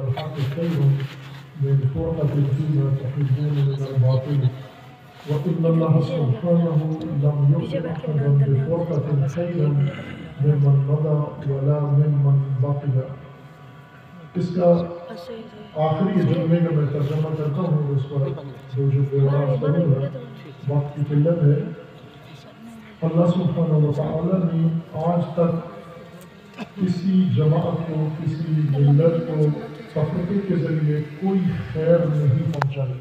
الحق خير من فرقة فيما تحبون من الباطل وإن الله سبحانه لم يكن أحدا بفرقة خيرا ممن مضى ولا ممن بقي. اس کا آخری جملے کا میں ترجمہ کرتا ہوں، اس پر دو جملے آواز کروں گا، وقت کی قلت ہے۔ اللہ سبحانہ وتعالی نے آج تک کسی جماعت کو، کسی ملت کو تفرقے کے ذریعے کوئی خیر نہیں پہنچائی،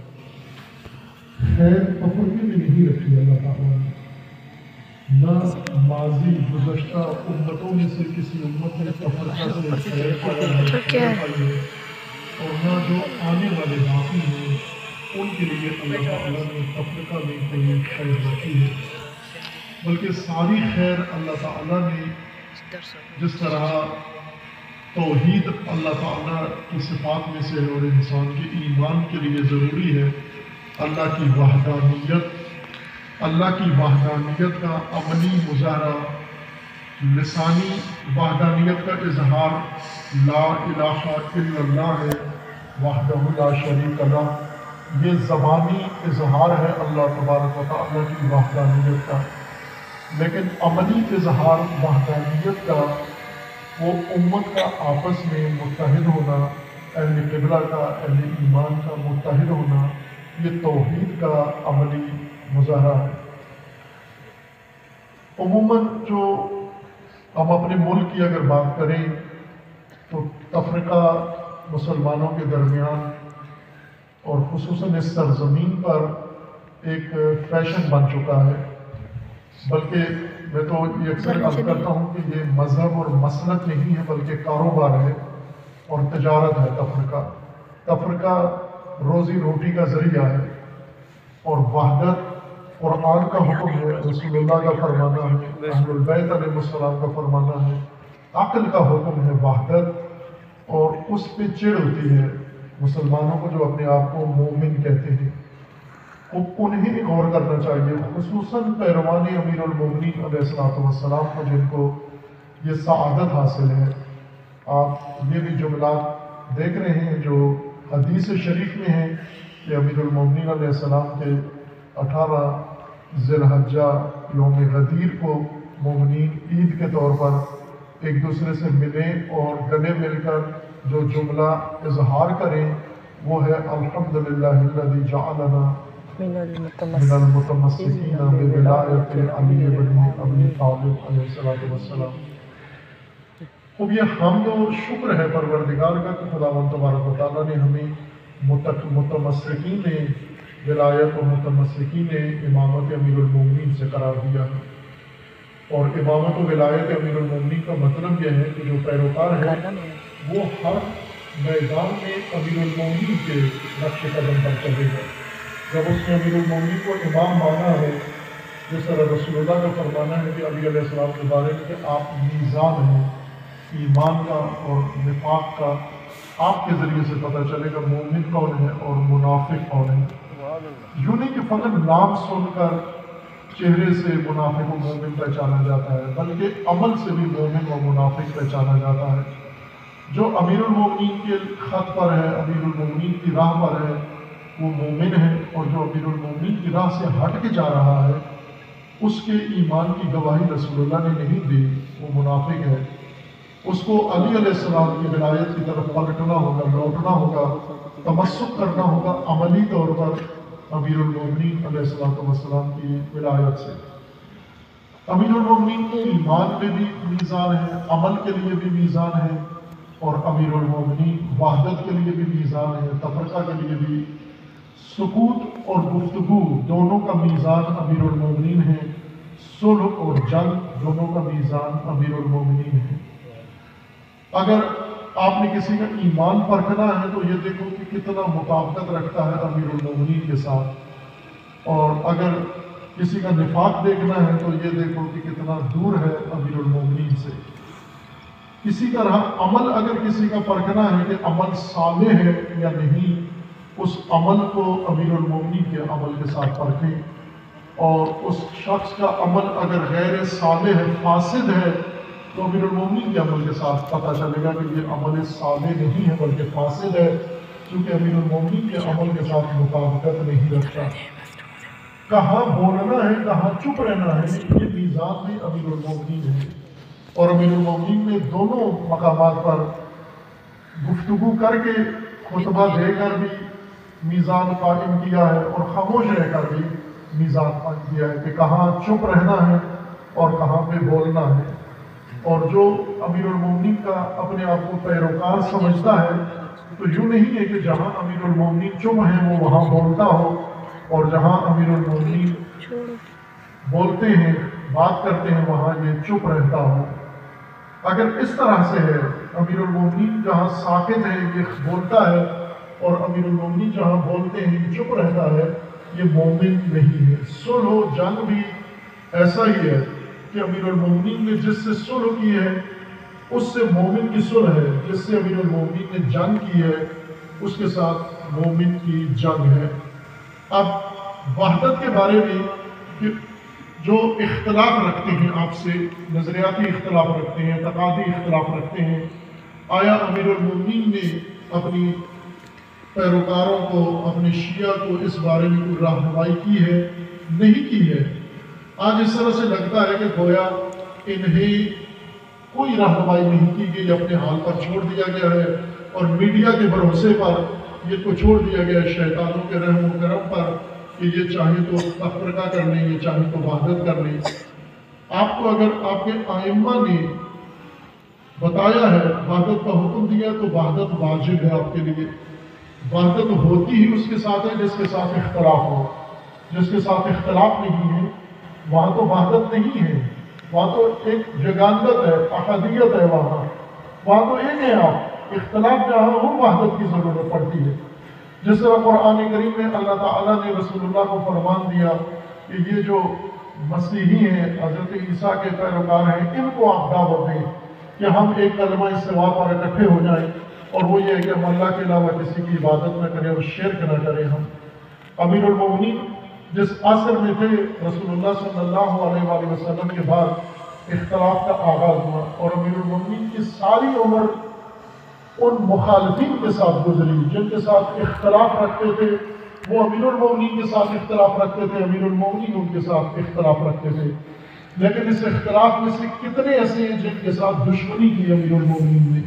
خیر تفرقے میں نہیں رکھی اللہ تعالیٰ نے۔ نہ ماضی گزشتہ امتوں میں سے کسی امت نے تفرقہ سے خیر پائی اور نہ جو آنے والے باقی ہیں ان کے لیے اللہ تعالیٰ نے تفرقہ میں کوئی خیر رکھی ہے، بلکہ ساری خیر اللہ تعالیٰ نے جس طرح توحید اللہ تعالیٰ کی صفات میں سے اور انسان کے ایمان کے لیے ضروری ہے، اللہ کی وحدانیت کا عملی مظاہرہ، لسانی وحدانیت کا اظہار لا الہ الا اللہ ہے وحدہ لا شریک لہ، یہ زبانی اظہار ہے اللہ تبارک و تعالیٰ کی وحدانیت کا، لیکن عملی اظہار وحدانیت کا وہ امت کا آپس میں متحد ہونا، اہل قبلہ کا، اہل ایمان کا متحد ہونا، یہ توحید کا عملی مظاہرہ ہے۔ عموماً جو ہم اپنے ملک کی اگر بات کریں تو تفرقہ مسلمانوں کے درمیان اور خصوصاً اس سرزمین پر ایک فیشن بن چکا ہے، بلکہ میں تو یہ اکثر عرض کرتا ہوں کہ یہ مذہب اور مسلک نہیں ہے بلکہ کاروبار ہے اور تجارت ہے۔ تفرقہ روزی روٹی کا ذریعہ ہے، اور وحدت قرآن کا حکم ہے، رسول اللہ کا فرمانا ہے، اہل البیت علیہ السلام کا فرمانا ہے، عقل کا حکم ہے وحدت، اور اس پہ چڑ ہوتی ہے مسلمانوں کو جو اپنے آپ کو مومن کہتے ہیں، انہیں غور کرنا چاہیے، خصوصاً پیروان امیر المومنین علیہ السلام کو جن کو یہ سعادت حاصل ہے۔ آپ یہ بھی جملات دیکھ رہے ہیں جو حدیث شریف میں ہیں کہ امیر المومنین علیہ السلام کے 18 ذی الحجہ یوم غدیر کو مومنین عید کے طور پر ایک دوسرے سے ملیں اور گلے مل کر جو جملہ اظہار کریں وہ ہے الحمدللہ الذی جعلنا من المتمسکین بولایت علی بن ابی طالب علیہ السلام۔ اب یہ حمد و شکر ہے پروردگار کا کہ خداوند تبارک و تعالیٰ نے ہمیں متمسکین ولایت و متمسکین امامت امیر المومنین سے قرار دیا ہے، اور امامت و ولایت امیر المومنین کا مطلب یہ ہے کہ جو پیروکار ہے وہ ہر میدان میں امیر المومنین کے نقش قدم پر چلے گا۔ جب اس نے امیر المومنین کو امام مانا ہے، جس طرح رسول اللہ کا فرمانا ہے کہ علی علیہ السلام کے بارے میں کہ آپ میزان ہیں ایمان کا اور نفاق کا، آپ کے ذریعے سے پتہ چلے گا مومن کون ہے اور منافق کون ہے۔ یوں نہیں کہ فقط نام سن کر چہرے سے منافق و مومن پہچانا جاتا ہے، بلکہ عمل سے بھی مومن و منافق پہچانا جاتا ہے۔ جو امیر المومنین کے خط پر ہے، امیر المومنین کی راہ پر ہے، وہ مومن ہے، اور جو امیر المومنین کی راہ سے ہٹ کے جا رہا ہے اس کے ایمان کی گواہی رسول اللہ نے نہیں دی، وہ منافق ہے۔ اس کو علی علیہ السلام کی ولایت کی طرف پلٹنا ہوگا، لوٹنا ہوگا، تمسک کرنا ہوگا عملی طور پر امیر المومنین علیہ السلام کی ولایت سے۔ امیر المومنین کے ایمان میں بھی میزان ہے، عمل کے لیے بھی میزان ہے، اور امیر المومنین وحدت کے لیے بھی میزان ہے، تفرقہ کے لیے بھی، سکوت اور گفتگو دونوں کا میزان امیر المومنین ہے، صلح اور جنگ دونوں کا میزان امیر المومنین ہے۔ اگر آپ نے کسی کا ایمان پرکھنا ہے تو یہ دیکھو کہ کتنا مطابقت رکھتا ہے امیر المومنین کے ساتھ، اور اگر کسی کا نفاق دیکھنا ہے تو یہ دیکھو کہ کتنا دور ہے امیر المومنین سے۔ اسی طرح عمل اگر کسی کا پرکھنا ہے کہ عمل صالح ہے یا نہیں، اس عمل کو امیر المومنین کے عمل کے ساتھ پرکھیں، اور اس شخص کا عمل اگر غیر صالح ہے، فاسد ہے، تو امیر المومنین کے عمل کے ساتھ پتہ چلے گا کہ یہ عمل صالح نہیں ہے بلکہ فاسد ہے، کیونکہ امیر المومنین کے عمل کے ساتھ مطابقت نہیں رکھتا۔ کہاں بولنا ہے کہاں چپ رہنا ہے، یہ میزان بھی امیر المومنین ہے، اور امیر المومنین نے دونوں مقامات پر گفتگو کر کے خطبہ دے کر بھی میزان قائم کیا ہے، اور خاموش رہ کر بھی میزان قائم کیا ہے کہ کہاں چپ رہنا ہے اور کہاں پہ بولنا ہے۔ اور جو امیر المومنین کا اپنے آپ کو پیروکار سمجھتا ہے تو یوں نہیں ہے کہ جہاں امیر المومنین چپ ہیں وہ وہاں بولتا ہو، اور جہاں امیر المومنین بولتے ہیں بات کرتے ہیں وہاں یہ چپ رہتا ہو۔ اگر اس طرح سے ہے، امیر المومنین جہاں ساکت ہے یہ بولتا ہے، اور امیر المومنین جہاں بولتے ہیں یہ چپ رہتا ہے، یہ مومن نہیں ہے۔ صلح و جنگ بھی ایسا ہی ہے کہ امیر المومنین نے جس سے صلح کی ہے اس سے مومن کی صلح ہے، جس سے امیر المومنین نے جنگ کی ہے اس کے ساتھ مومن کی جنگ ہے۔ اب وحدت کے بارے میں کہ جو اختلاف رکھتے ہیں آپ سے، نظریاتی اختلاف رکھتے ہیں، اعتقادی اختلاف رکھتے ہیں، آیا امیر المومنین نے اپنی پیروکاروں کو، اپنے شیعہ کو اس بارے میں کوئی رہنمائی کی ہے؟ نہیں کی ہے۔ آج اس طرح سے لگتا ہے کہ گویا انہیں کوئی رہنمائی نہیں کی گئی، اپنے حال پر چھوڑ دیا گیا ہے، اور میڈیا کے بھروسے پر یہ کو چھوڑ دیا گیا ہے شیطانوں کے رحم و کرم پر کہ یہ چاہے تو تفرقہ کر لیں، یہ چاہے تو وحدت کر لیں۔ آپ کو اگر آپ کے ائمہ نے بتایا ہے، وحدت کا حکم دیا، تو وحدت واجب ہے آپ کے لیے۔ وحدت ہوتی ہی اس کے ساتھ ہے جس کے ساتھ اختلاف ہو۔ جس کے ساتھ اختلاف نہیں ہے وہاں تو وحدت نہیں ہے، وہاں تو ایک جگانگت ہے، احادیت ہے، وہاں تو ایک ہے آپ۔ اختلاف جہاں ہو وحدت کی ضرورت پڑتی ہے۔ جس طرح قرآن کریم میں اللہ تعالیٰ نے رسول اللہ کو فرمان دیا کہ یہ جو مسیحی ہیں، حضرت عیسیٰ کے پیروکار ہیں، ان کو آپ دعوت دیں کہ ہم ایک کلمہ استوا پر اکٹھے ہو جائیں، اور وہ یہ ہے کہ ہم اللہ کے علاوہ کسی کی عبادت نہ کریں اور شرک نہ کریں۔ ہم امیر المومنین جس عصر میں تھے، رسول اللہ صلی اللہ علیہ وآلہ وسلم کے بعد اختلاف کا آغاز ہوا، اور امیر المومنین کی ساری عمر ان مخالفین کے ساتھ گزری جن کے ساتھ اختلاف رکھتے تھے۔ وہ امیر المومنین کے ساتھ اختلاف رکھتے تھے، امیر المومنین ان کے ساتھ اختلاف رکھتے تھے، لیکن اس اختلاف میں سے کتنے ایسے ہیں جن کے ساتھ دشمنی کی امیر المومنین نے،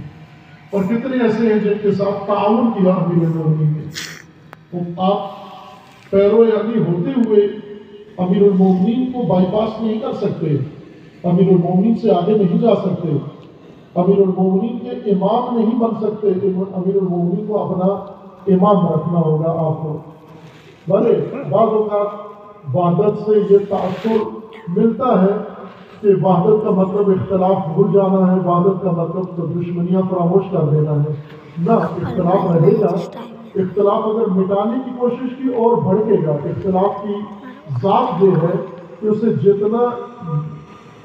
اور کتنے ایسے ہیں جن کے ساتھ تعاون کیا امیر المومنین نے۔ تو آپ پیرو علی ہوتے ہوئے امیر المومنین کو بائی پاس نہیں کر سکتے، امیر المومنین سے آگے نہیں جا سکتے، امیر المومنین کے امام نہیں بن سکتے۔ امیر المومنین کو اپنا امام رکھنا ہوگا آپ کو۔ بھلے بعض اوقات وحدت سے یہ تاثر ملتا ہے کہ وحدت کا مطلب اختلاف بھول جانا ہے، وحدت کا مطلب تو دشمنیاں فراموش کر دینا ہے۔ نہ، اختلاف رہے گا۔ اختلاف اگر مٹانے کی کوشش کی اور بڑھے گا۔ اختلاف کی ذات یہ ہے کہ اسے جتنا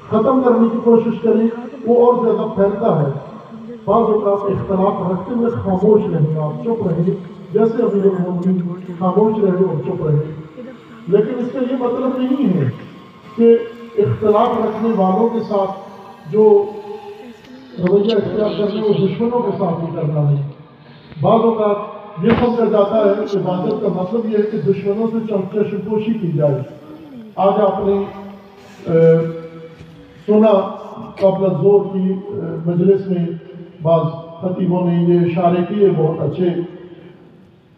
ختم کرنے کی کوشش کریں وہ اور زیادہ پھیلتا ہے۔ بعض اوقات اختلاف رکھتے ہوئے خاموش رہیں، آپ چپ رہیں، جیسے امیر المومنین خاموش رہے اور چپ رہے۔ لیکن اس کا یہ مطلب نہیں ہے کہ اختلاف رکھنے والوں کے ساتھ جو رویہ اختیار کرنے وہ دشمنوں کے ساتھ بھی کرنا ہے۔ بعض اوقات یہ سمجھا جاتا ہے کہ وحدت کا مطلب یہ ہے کہ دشمنوں سے چشمپوشی کی جائے۔ آج آپ نے سنا قبل الظہر کی مجلس میں بعض خطیبوں نے یہ اشارے کیے بہت اچھے،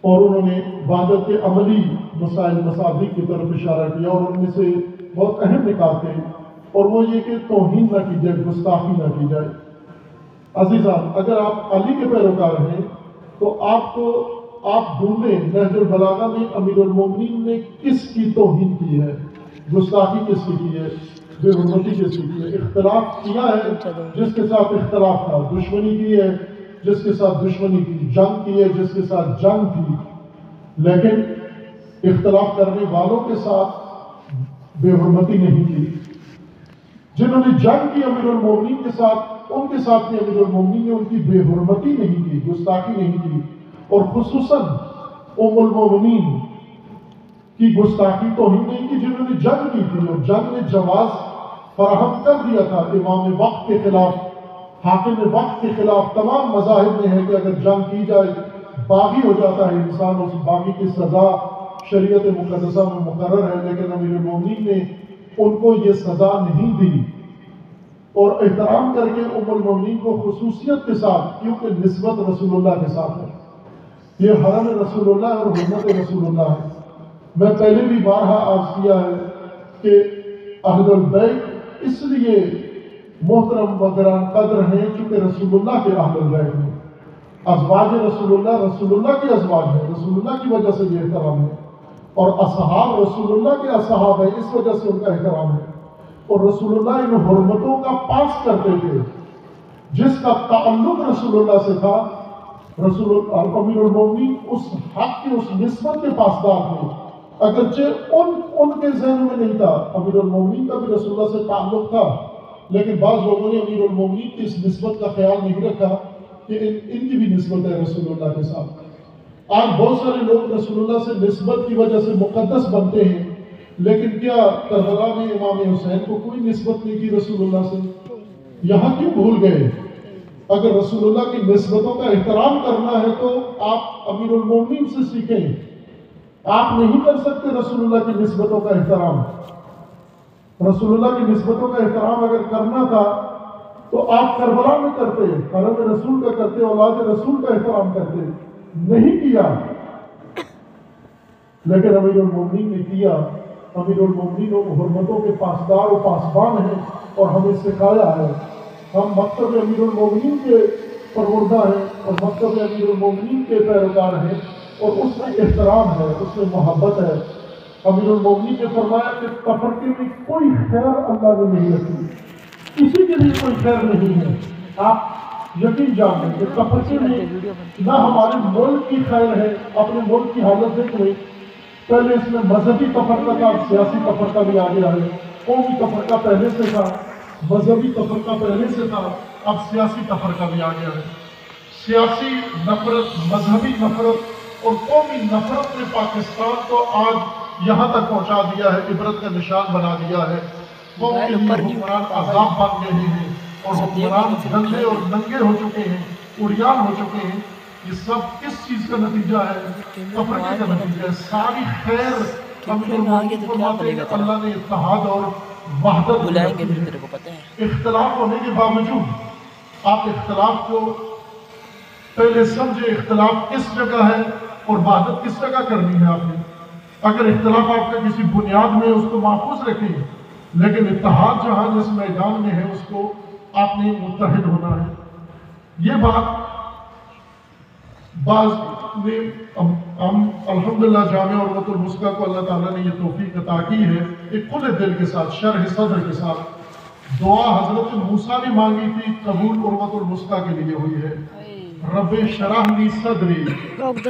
اور انہوں نے وحدت کے عملی مسائل مصادیق کی طرف اشارہ کیا، اور ان میں سے بہت اہم نکات تھے، اور وہ یہ کہ توہین نہ کی جائے، گستاخی نہ کی جائے۔ عزیزان، اگر آپ علی کے پیروکار ہیں تو آپ ڈھونڈیں نہج البلاغہ میں امیر المومنین نے کس کی توہین کی ہے، گستاخی کس کی کی ہے، بے حرمتی کس کی کی ہے۔ اختلاف کیا ہے جس کے ساتھ اختلاف تھا، دشمنی کی ہے جس کے ساتھ دشمنی کی، جنگ کی ہے جس کے ساتھ جنگ تھی، لیکن اختلاف کرنے والوں کے ساتھ بے حرمتی نہیں کی۔ جنہوں نے جنگ کی امیر المومنین کے ساتھ، ان کے ساتھ بھی امیر المومنین نے ان کی بے حرمتی نہیں کی، گستاخی نہیں کی، اور خصوصاً ام المومنین کی گستاخی توہین نہیں کی جنہوں نے جنگ کی تھی، اور جنگ میں جواز فراہم کر دیا تھا امام وقت کے خلاف، حاکم وقت کے خلاف۔ تمام مذاہب میں ہے کہ اگر جنگ کی جائے، باغی ہو جاتا ہے انسان، اس باغی کی سزا شریعت مقدسہ میں مقرر ہے، لیکن امیر المومنین نے ان کو یہ سزا نہیں دی، اور احترام کر کے ام المومنین کو خصوصیت کے ساتھ، کیونکہ نسبت رسول اللہ کے ساتھ ہے، یہ حرم رسول اللہ اور حرمت رسول اللہ ہے۔ میں پہلے بھی بارہا عرض کیا ہے کہ اہل البیت اس لیے محترم و گران قدر ہیں چونکہ رسول اللہ کے اہل البیت ہیں، ازواج رسول اللہ کے ازواج ہیں، رسول اللہ کی وجہ سے یہ احترام ہے، اور اصحاب رسول اللہ کے اصحاب ہیں، اس وجہ سے ان کا احترام ہے، اور رسول اللہ ان حرمتوں کا پاس کرتے تھے جس کا تعلق رسول اللہ سے تھا۔ امیر المومنین اس حق کے، اس نسبت کے پاسدار تھے، اگرچہ ان کے ذہن میں نہیں تھا۔ امیر المومنین کا بھی رسول اللہ سے تعلق تھا، لیکن بعض لوگوں نے امیر المومنین کی اس نسبت کا خیال نہیں رکھا کہ ان کی بھی نسبت ہے رسول اللہ کے ساتھ۔ آج بہت سارے لوگ رسول اللہ سے نسبت کی وجہ سے مقدس بنتے ہیں، لیکن کیا کربلا میں امام حسین کو کوئی نسبت نہیں کی رسول اللہ سے؟ یہاں کیوں بھول گئے؟ اگر رسول اللہ کی نسبتوں کا احترام کرنا ہے تو آپ امیر المومنین سے سیکھیں۔ آپ نہیں کر سکتے رسول اللہ کی نسبتوں کا احترام۔ رسول اللہ کی نسبتوں کا احترام اگر کرنا تھا تو آپ کربلا میں کرتے، حرم رسول کا کرتے، اولاد رسول کا احترام کرتے، نہیں کیا، لیکن امیر المومنین نے کیا۔ امیر المومنین حرمتوں کے پاسدار و پاسبان ہیں، اور ہمیں سکھایا ہے۔ ہم مکتب امیر المومنین کے پروردہ ہیں، اور مکتب امیر المومنین کے پیروکار ہیں، اور اس میں احترام ہے، اس میں محبت ہے۔ امیر المومنین نے فرمایا کہ تفرقے میں کوئی خیر اللہ نے نہیں رکھی، کسی کے لیے کوئی خیر نہیں ہے۔ آپ یقین جانیں کہ تفرقے میں نہ ہمارے ملک کی خیر ہے۔ اپنے ملک کی حالت دیکھ لیں، پہلے اس میں مذہبی تفرقہ تھا، سیاسی تفرقہ بھی آ گیا ہے۔ قومی تفرقہ پہلے سے تھا، مذہبی تفرقہ پہلے سے تھا، اب سیاسی تفرقہ بھی آ گیا ہے۔ سیاسی نفرت، مذہبی نفرت اور قومی نفرت نے پاکستان کو آج یہاں تک پہنچا دیا ہے، عبرت کا نشان بنا دیا ہے۔ قوم کے لیے حکمران عذاب بن گئے ہیں، اور حکمران گندے اور ننگے ہو چکے ہیں، عریان ہو چکے ہیں۔ یہ سب کس چیز کا نتیجہ ہے؟ تفرقے کا نتیجہ ہے۔ ساری خیر امیر المومنین فرماتے ہیں کہ اللہ نے اتحاد اور وحدت بلائیں گے پھر تیرے کو پتہ ہے۔ اختلاف ہونے کے باوجود آپ اختلاف کو پہلے سمجھے، اختلاف کس جگہ ہے اور وحدت کس جگہ کرنی ہے آپ نے۔ اگر اختلاف آپ کا کسی بنیاد میں، اس کو محفوظ رکھیں، لیکن اتحاد جہاں جس میدان میں ہے اس کو آپ نے متحد ہونا ہے۔ یہ بات بعض نے ہم الحمدللہ جامعہ عروۃ الوثقیٰ کو اللہ تعالیٰ نے یہ توفیق عطا کی ہے کہ کھلے دل کے ساتھ، شرح صدر کے ساتھ دعا حضرت موسیٰ نے مانگی تھی، قبول عروۃ الوثقیٰ کے لیے ہوئی ہے۔ رب شرح لی صدری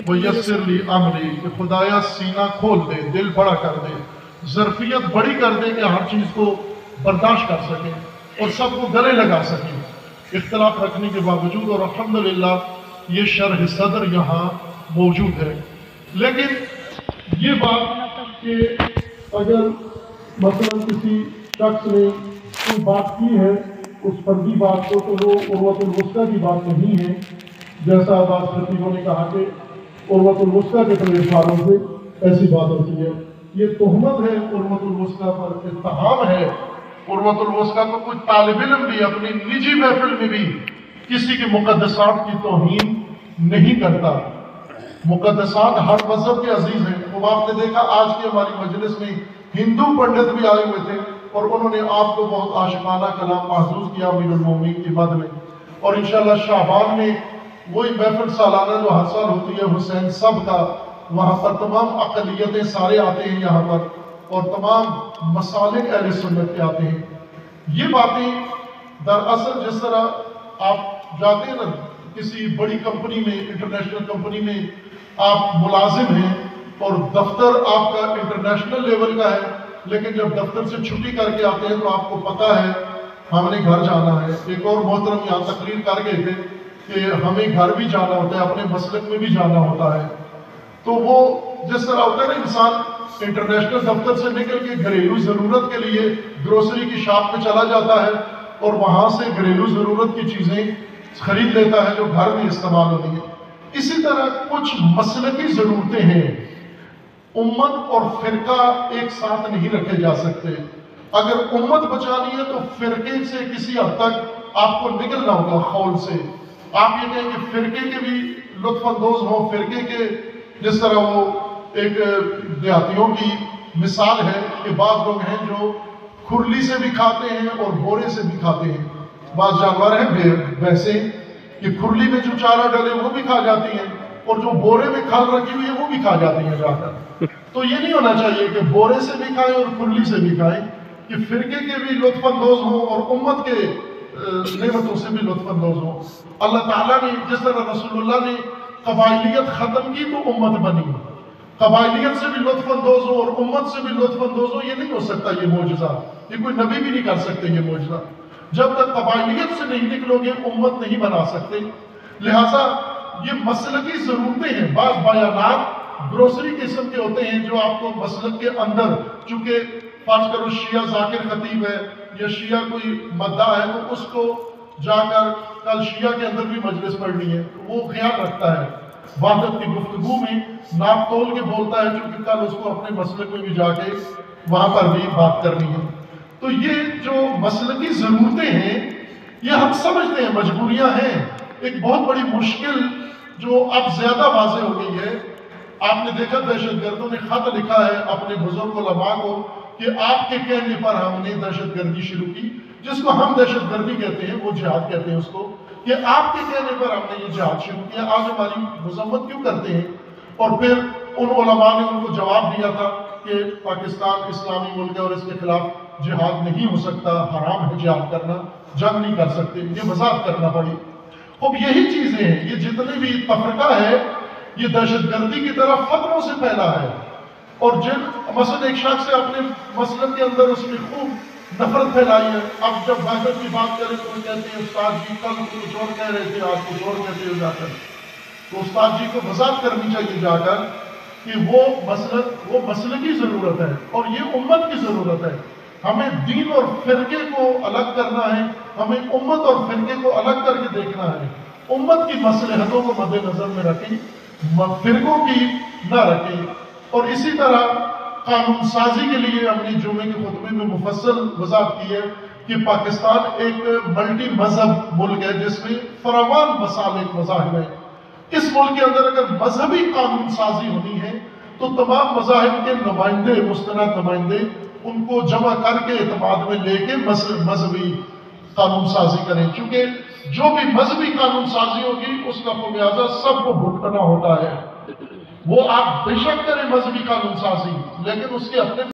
ویسر لی امری، کہ خدایا سینہ کھول دے، دل بڑا کر دے، ظرفیت بڑی کر دے کہ ہر چیز کو برداشت کر سکیں اور سب کو گلے لگا سکیں اختلاف رکھنے کے باوجود۔ اور الحمدللہ یہ شرح صدر یہاں موجود ہے۔ لیکن یہ بات کہ اگر مثلا کسی شخص نے کوئی بات کی ہے اس فردی بات کو، تو وہ عروۃ الوثقیٰ کی بات نہیں ہے، جیسا بعض خطیبوں نے کہا کہ عروۃ الوثقیٰ کے پلیٹ فارم سے ایسی بات ہوتی ہے۔ یہ تہمت ہے عروۃ الوثقیٰ پر، اتہام ہے عروۃ الوثقیٰ کو۔ کوئی طالب علم بھی اپنی نجی محفل میں بھی کسی کے مقدسات کی توہین نہیں کرتا۔ مقدسات ہر مذہب کے عزیز ہیں۔ وہ آپ نے دیکھا آج کی ہماری مجلس میں ہندو پنڈت بھی آئے ہوئے تھے، اور انہوں نے آپ کو بہت عاشقانہ کلام محفوظ کیا امیر المومنین کی مد میں۔ اور انشاءاللہ شعبان میں وہی محفل سالانہ جو ہر سال ہوتی ہے حسین سب کا، وہاں پر تمام اقلیتیں سارے آتے ہیں یہاں پر، اور تمام مسالک اہل سنت کے آتے ہیں۔ یہ باتیں دراصل جس طرح آپ جاتے ہیں نا کسی بڑی کمپنی میں، انٹرنیشنل کمپنی میں آپ ملازم ہیں اور دفتر آپ کا انٹرنیشنل لیول کا ہے، لیکن جب دفتر سے چھٹی کر کے آتے ہیں تو آپ کو پتہ ہے ہم نے گھر جانا ہے۔ ایک اور محترم یہاں تقریر کر گئے تھے کہ ہمیں گھر بھی جانا ہوتا ہے، اپنے مسلک میں بھی جانا ہوتا ہے۔ تو وہ جس طرح ہوتا ہے نا انسان انٹرنیشنل دفتر سے نکل کے گھریلو ضرورت کے لیے گروسری کی شاپ پہ چلا جاتا ہے اور وہاں سے گھریلو ضرورت کی چیزیں خرید لیتا ہے جو گھر میں استعمال ہوتی ہیں، اسی طرح کچھ مسلکی ضرورتیں ہیں، امت اور فرقہ ایک ساتھ نہیں رکھے جا سکتے۔ اگر امت بچانی ہے تو فرقے سے کسی حد تک آپ کو نکلنا ہوگا، خول سے۔ آپ یہ کہیں کہ فرقے کے بھی لطف اندوز ہوں، فرقے کے جس طرح وہ ایک دیہاتیوں کی مثال ہے کہ بعض لوگ ہیں جو کھرلی سے بھی کھاتے ہیں اور بورے سے بھی کھاتے ہیں۔ بعض جانور ہیں ویسے کہ کھرلی میں جو چارہ ڈلے وہ بھی کھا جاتی ہیں اور جو بورے میں کھال رکھی ہوئی ہے وہ بھی کھا جاتی ہیں جا کر۔ تو یہ نہیں ہونا چاہیے کہ بورے سے بھی کھائیں اور کھرلی سے بھی کھائیں، کہ فرقے کے بھی لطف اندوز ہوں اور امت کے نعمتوں سے بھی لطف اندوز ہوں۔ اللہ تعالیٰ نے جس طرح رسول اللہ نے قبائلیت ختم کی تو امت بنی، قبائلیت سے بھی لطف اندوز ہو اور امت سے بھی لطف اندوز ہو، یہ نہیں ہو سکتا یہ معجزہ، یہ کوئی نبی بھی نہیں کر سکتے یہ معجزہ۔ جب تک قبائلیت سے نہیں نکلو گے امت نہیں بنا سکتے۔ لہٰذا یہ مسلکی ضرورتیں ہیں، بعض بیانات گروسری قسم کے ہوتے ہیں جو آپ کو مسلک کے اندر، چونکہ فرض کرو شیعہ ذاکر خطیب ہے یا شیعہ کوئی مدعا ہے تو اس کو جا کر کل شیعہ کے اندر بھی مجلس پڑھنی ہے، وہ خیال رکھتا ہے وحدت کی گفتگو میں ناپ تول کے بولتا ہے، چونکہ کل اس کو اپنے مسلک میں بھی جا کے وہاں پر بھی بات کرنی ہے۔ تو یہ جو مسلکی ضرورتیں ہیں یہ ہم سمجھتے ہیں مجبوریاں ہیں۔ ایک بہت بڑی مشکل جو اب زیادہ واضح ہو گئی ہے، آپ نے دیکھا دہشت گردوں نے خط لکھا ہے اپنے بزرگ علماء کو کہ آپ کے کہنے پر ہم نے دہشت گردی شروع کی، جس کو ہم دہشت گردی کہتے ہیں وہ جہاد کہتے ہیں اس کو، کہ آپ کے کہنے پر ہم نے یہ جہاد شروع کیا، آج ہماری مذمت کیوں کرتے ہیں؟ اور پھر ان علماء نے ان کو جواب دیا تھا کہ پاکستان اسلامی ملک ہے اور اس کے خلاف جہاد نہیں ہو سکتا، حرام ہے جہاد کرنا، جنگ نہیں کر سکتے، یہ وضاحت کرنا پڑی۔ اب یہی چیزیں ہیں، یہ جتنے بھی تفرقہ ہے یہ دہشت گردی کی طرف فتووں سے پھیلا ہے، اور جن مثلا ایک شخص سے اپنے مسلک کے اندر اس نے خوب نفرت پھیلائی ہے، اب جب وحدت کی بات کریں تو وہ کہتے ہیں استاد جی کل کچھ اور کہہ رہے تھے آج کچھ اور کہتے ہو جا کر، تو استاد جی کو وضاحت کرنی چاہیے جا کر کہ وہ مسلکی ضرورت ہے اور یہ امت کی ضرورت ہے۔ ہمیں دین اور فرقے کو الگ کرنا ہے، ہمیں امت اور فرقے کو الگ کر کے دیکھنا ہے، امت کی مصلحتوں کو مد نظر میں رکھیں، فرقوں کی نہ رکھیں۔ اور اسی طرح قانون سازی کے لیے ہم نے جمعے کے خطبے میں مفصل وضاحت کی ہے کہ پاکستان ایک ملٹی مذہب ملک ہے جس میں فراوان مسالک مذاہب ہیں۔ اس ملک کے اندر اگر مذہبی قانون سازی ہونی ہے تو تمام مذاہب کے نمائندے، مستند نمائندے، ان کو جمع کر کے اعتماد میں لے کے مذہبی قانون سازی کریں، چونکہ جو بھی مذہبی قانون سازی ہوگی اس کا خمیازہ سب کو بھگتنا ہوتا ہے۔ وہ آپ بے شک کریں مذہبی قانون سازی، لیکن اس کے اپنے